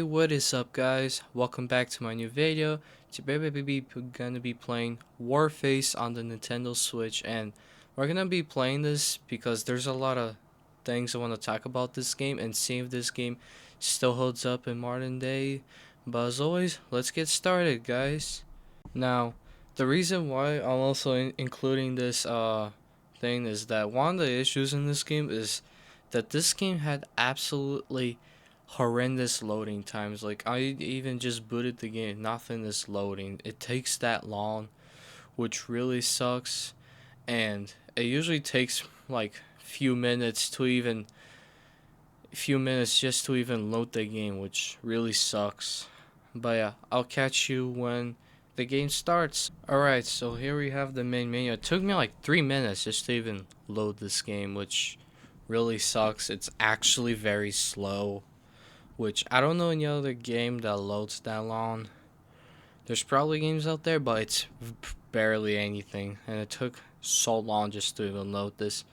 what is up guys? Welcome back to my new video. Today we're gonna be playing Warface on the Nintendo Switch, and we're gonna be playing this because there's a lot of things I want to talk about this game and see if this game still holds up in modern day. But as always, let's get started guys. Now, the reason why I'm also including this thing is that one of the issues in this game is that this game had absolutely horrendous loading times. Like, I even just booted the game, nothing is loading. It takes that long, which really sucks. And it usually takes like few minutes just to even load the game, which really sucks. But yeah, I'll catch you when the game starts. Alright, so here we have the main menu. It took me like 3 minutes just to even load this game, which really sucks. It's actually very slow, which I don't know any other game that loads that long. There's probably games out there, but it's barely anything, and it took so long just to even load this.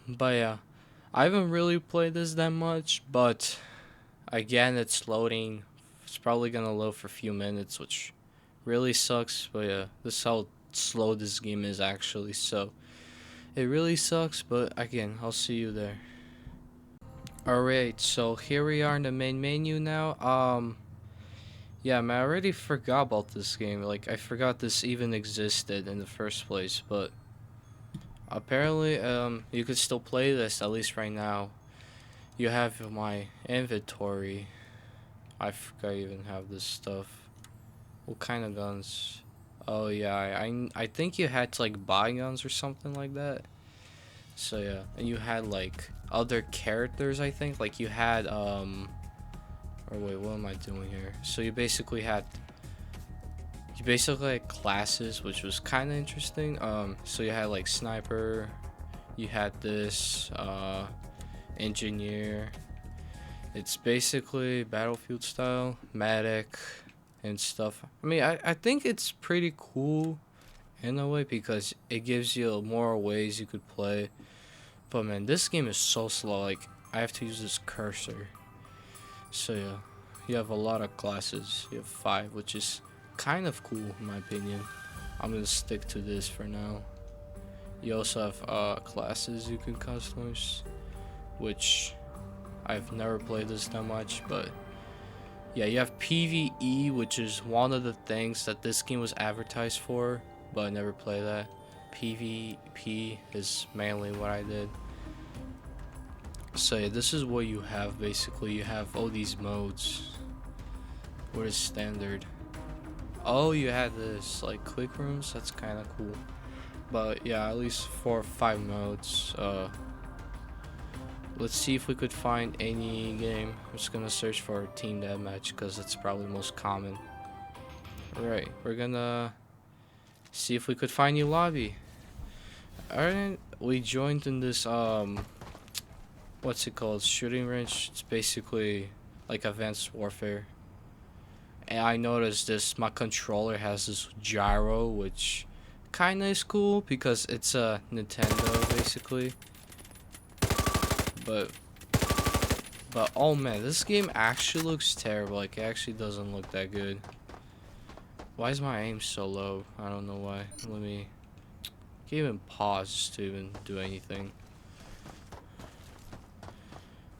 But yeah, I haven't really played this that much, but again, it's loading. It's probably gonna load for a few minutes, which really sucks. But yeah, this is how slow this game is actually, so it really sucks. But again, I'll see you there. Alright, so here we are in the main menu now. Yeah, man, I already forgot about this game. Like, I forgot this even existed in the first place, but apparently, you could still play this, at least right now. You have my inventory. I forgot I even have this stuff. What kind of guns? Oh yeah, I think you had to like buy guns or something like that. So yeah, and you had like other characters, I think. Like you had or wait, what am I doing here? So you basically had classes, which was kind of interesting. So you had like sniper, you had this engineer. It's basically Battlefield style, medic and stuff. I mean, I think it's pretty cool in a way because it gives you more ways you could play. But man, this game is so slow. Like, I have to use this cursor. So yeah, you have a lot of classes. You have 5, which is kind of cool in my opinion. I'm gonna stick to this for now. You also have classes you can customize, which I've never played this that much. But yeah, you have PvE, which is one of the things that this game was advertised for, but I never played that. PvP is mainly what I did. So yeah, this is what you have basically. You have all these modes. What is standard? Oh, you had this like quick rooms. That's kind of cool. But yeah, at least 4 or 5 modes. Let's see if we could find any game. I'm just gonna search for team deathmatch because it's probably most common. Alright, we're gonna see if we could find new lobby. Alright, we joined in this what's it called, shooting range. It's basically like Advanced Warfare. And I noticed this, my controller has this gyro, which kinda is cool because it's a Nintendo basically. But oh man, this game actually looks terrible. Like, it actually doesn't look that good. Why is my aim so low? I don't know why. Let me can't even pause to even do anything.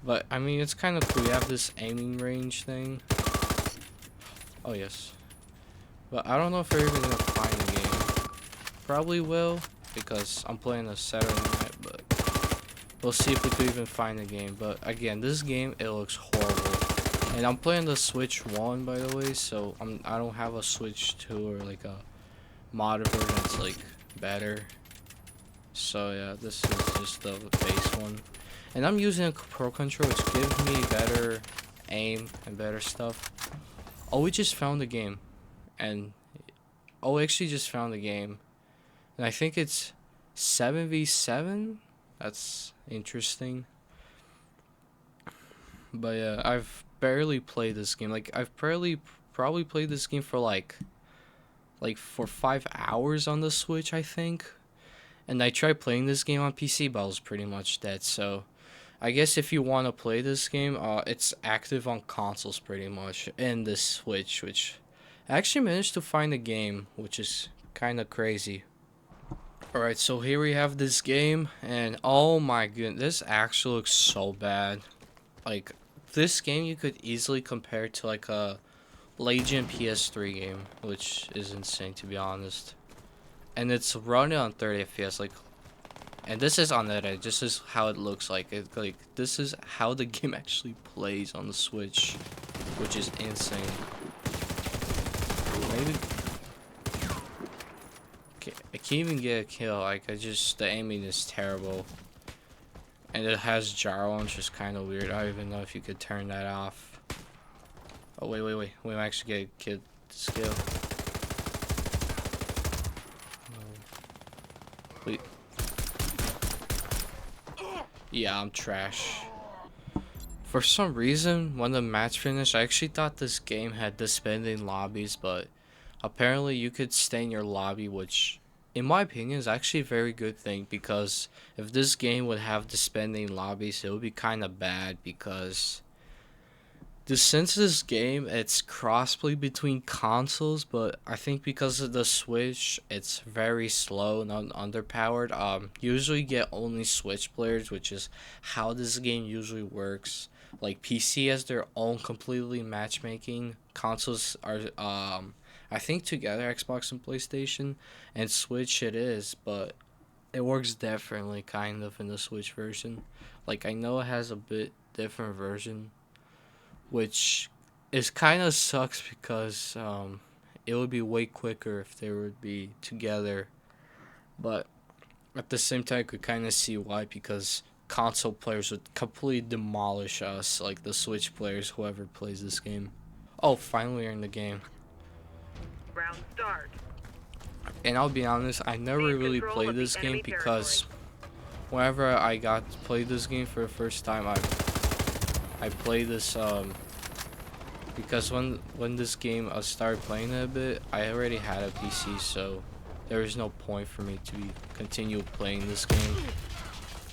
But I mean, it's kind of cool. You have this aiming range thing. Oh yes. But I don't know if we're even gonna find the game. Probably will, because I'm playing a Saturday night, but we'll see if we could even find the game. But again, this game, it looks horrible. And I'm playing the Switch 1, by the way, so I don't have a Switch 2 or like a mod version that's like better. So yeah, this is just the base one. And I'm using a Pro Controller, which gives me better aim and better stuff. Oh, we just found the game. And oh, we actually just found the game. And I think it's 7v7. That's interesting. But yeah, I've barely played this game. Like, I've probably played this game for like for 5 hours on the Switch, I think. And I tried playing this game on PC, but I was pretty much dead. So I guess if you want to play this game, it's active on consoles pretty much, and the Switch, which I actually managed to find a game, which is kind of crazy. Alright, so here we have this game, and oh my goodness, this actually looks so bad. Like, this game you could easily compare to like a Legion PS3 game, which is insane to be honest. And it's running on 30 FPS, like, and this is unedited. This is how it looks like. This is how the game actually plays on the Switch, which is insane. Maybe I can't even get a kill. Like, the aiming is terrible, and it has gyro, which is kind of weird. I don't even know if you could turn that off. Oh wait, we might actually get a kid skill. Wait. Yeah, I'm trash. For some reason, when the match finished, I actually thought this game had disbanding lobbies, but apparently you could stay in your lobby, which, in my opinion, is actually a very good thing, because if this game would have disbanding lobbies, it would be kind of bad, because since this game, it's crossplay between consoles, but I think because of the Switch, it's very slow and underpowered. Usually get only Switch players, which is how this game usually works. Like, PC has their own completely matchmaking. Consoles are, I think together, Xbox and PlayStation, and Switch it is, but it works differently, kind of, in the Switch version. Like, I know it has a bit different version, which is kind of sucks because it would be way quicker if they would be together. But at the same time, I could kind of see why, because console players would completely demolish us, like the Switch players, whoever plays this game. Oh, finally we're in the game. Round start. And I'll be honest, I never really played this game because whenever I got to play this game for the first time, I played this because when this game I started playing it a bit, I already had a PC, so there was no point for me to continue playing this game.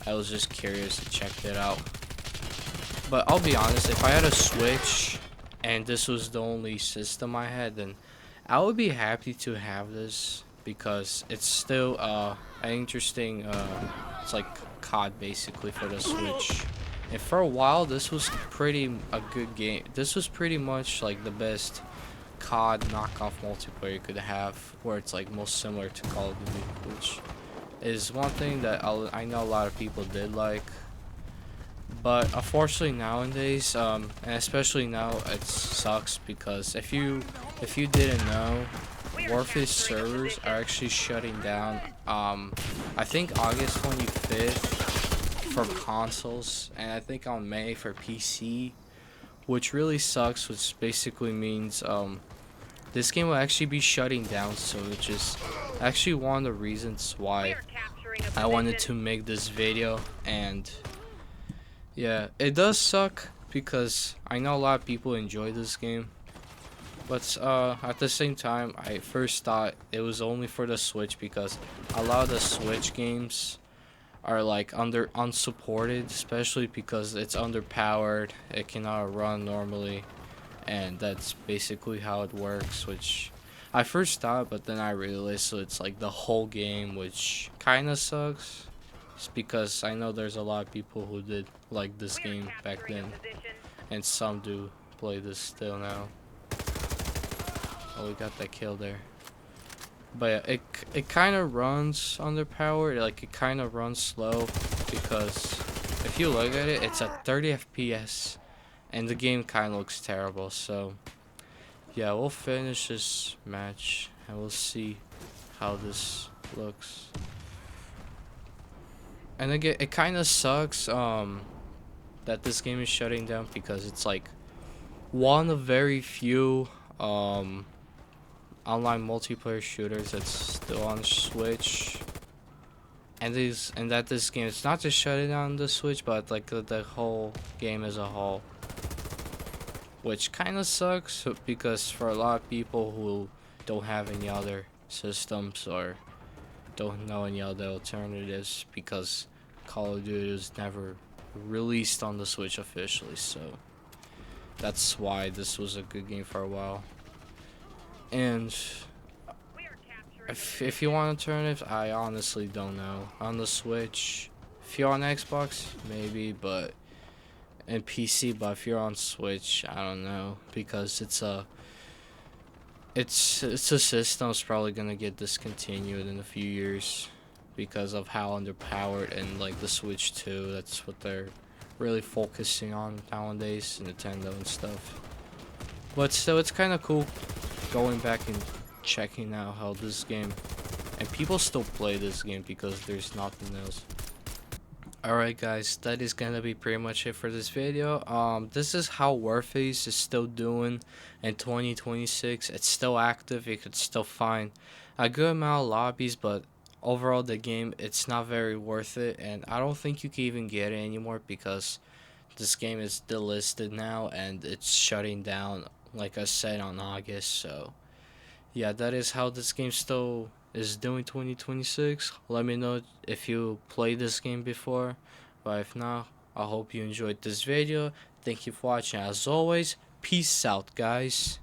I was just curious to check it out. But I'll be honest, if I had a Switch and this was the only system I had, then I would be happy to have this, because it's still an interesting it's like COD basically for the Switch. And for a while, this was a good game. This was pretty much like the best COD knockoff multiplayer you could have, where it's like most similar to Call of Duty, which is one thing that I know a lot of people did like. But unfortunately nowadays, and especially now, it sucks because if you didn't know, Warface servers are actually shutting down. I think August 25th. For consoles, and I think on May for PC, which really sucks, which basically means this game will actually be shutting down, so which is actually one of the reasons why I wanted to make this video. And yeah, it does suck because I know a lot of people enjoy this game, but at the same time, I first thought it was only for the Switch, because a lot of the Switch games are like unsupported, especially because it's underpowered, it cannot run normally, and that's basically how it works, which I first thought, but then I realized, so it's like the whole game, which kind of sucks. It's because I know there's a lot of people who did like this game back then, and some do play this still now. Oh, we got that kill there. But yeah, it kind of runs underpowered, like it kind of runs slow, because if you look at it, it's at 30 FPS, and the game kind of looks terrible. So yeah, we'll finish this match and we'll see how this looks. And again, it kind of sucks that this game is shutting down, because it's like one of very few online multiplayer shooters that's still on Switch, and this game, it's not just shutting down the Switch, but like the whole game as a whole, which kind of sucks, because for a lot of people who don't have any other systems or don't know any other alternatives, because Call of Duty was never released on the Switch officially, so that's why this was a good game for a while. And We are capturing if you want alternatives, I honestly don't know. On the Switch, if you're on Xbox, maybe, but and PC, but if you're on Switch, I don't know, because it's a system's probably gonna get discontinued in a few years because of how underpowered, and like the Switch 2, that's what they're really focusing on nowadays, Nintendo and stuff. But still, it's kind of cool going back and checking out how this game, and people still play this game because there's nothing else. Alright guys, that is gonna be pretty much it for this video. This is how Warface is still doing in 2026. It's still active, you could still find a good amount of lobbies, but overall the game, it's not very worth it, and I don't think you can even get it anymore because this game is delisted now and it's shutting down, like I said, on August. So yeah, that is how this game still is doing 2026. Let me know if you played this game before, but if not, I hope you enjoyed this video. Thank you for watching. As always, peace out guys.